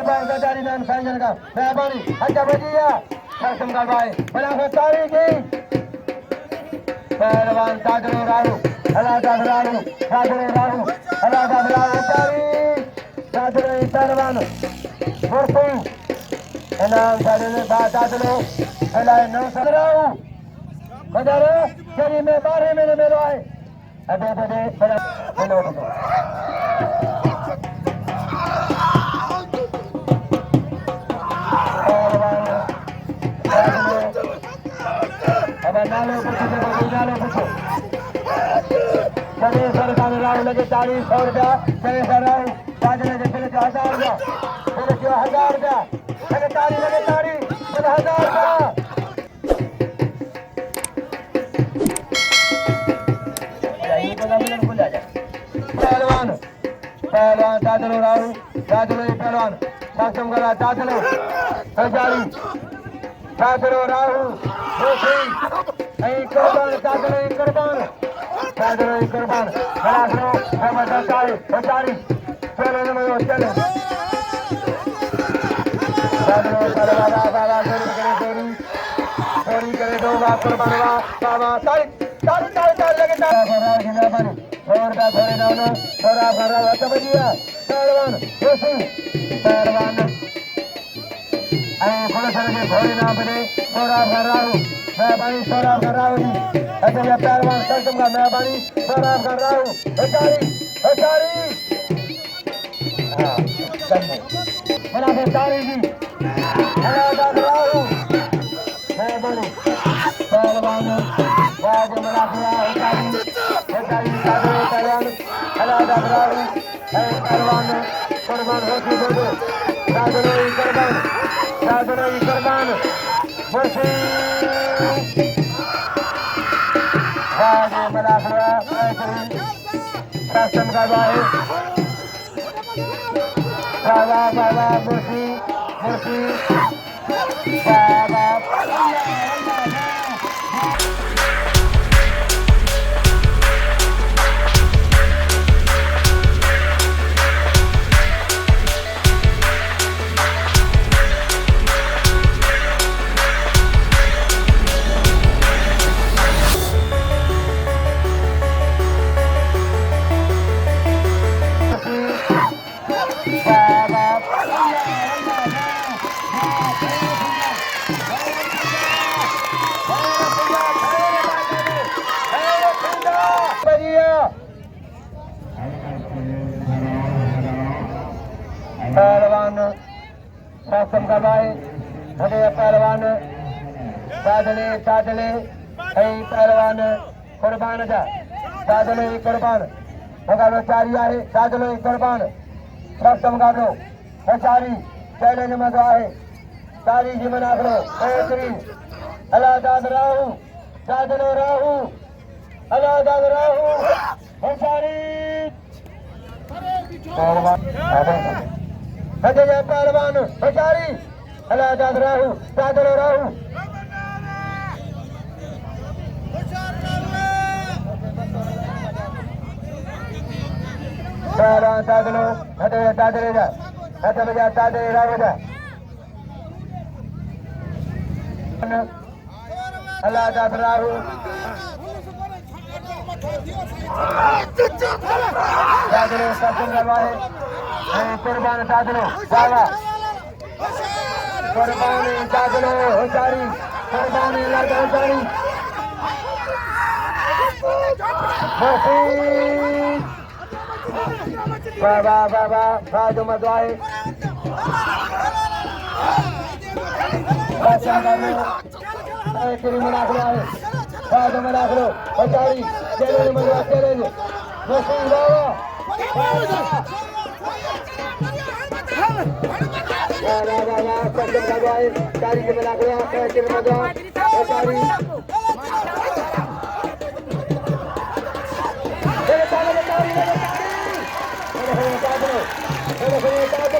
बार गदारी नाम संजन का मेहरबानी अच्छा बजिया कसम का भाई बना के तारीख पहलवान दादलो राहू अल्लाह दादलो राहू अल्लाह दादलो राहू तारीख दादलो पहलवान मुर्सी इनाम दादलो दादलो अल्लाह नौ सदराऊ बजारो चली में 12 महीने में आए अबे बड़े बड़ा हेलो अब नालो पूछो चले सरकार राव लगे 40 रुपया चले सर राव साजने के चले 1000 रुपया चले 1000 रुपया लगे ताड़ी चले 1000 रुपया पहलवान पहलवान दादलो राहू दादलो पहलवान सक्षम करा दादलो हजारी दादलो राहू कुर्बान दादलो कुर्बान मलाखरो हजारी चले चले दादलो बाबा चोरी करे दो कुर्बान बाबा तारीख लगे मेहरबानी और का घोड़े डालो थोड़ा भरा अच्छा बजिया पहलवान जोशी पहलवान थोड़ा सा लगे घोड़े ना बने थोड़ा भरा हूँ मेहरबानी थोड़ा भरा हूँ अच्छा ये पहलवान कसम का मेहरबानी थोड़ा भरा हूँ हजारी हाँ बना के तारी जी मेहरबानी पहलवान बाबू मलाखरा पहलवान अल्लाह दादलो पहलवान कुर्बान होती poto दादलो कुर्बान मुर्सी बाबू मलाखरा कसम का भाई बाबा मुर्सी बाबा पहलवान कसम का भाई हटे पहलवान दादले पहलवान कुर्बान जा दादले कुर्बान मुकाबला जारी है दादले कुर्बान कसम का दो हजारी चैलेंज में दो है तारी जी मना करो बेहतरीन अल्लाह दादलो राहू अल्लाह दादलो राहू हजारी पहलवान पहलवान हजारी अल्लाह दादलो राहू पहलवान दादलो हटे दादले जा हटे बजा दादले राहू जा अल्लाह दादलो राहू दादलो कसम करवाए कुर्बान दादलो बाबा कुर्बान दादलो हजारी कुर्बान लड़का हजारी बाबा बाजू मदवाए मलाखरो बाजू मलाखरो हजारी चले मदवा चले मुस्लिम बाबा तारी के मलाखरो मदवा हजारी दादलो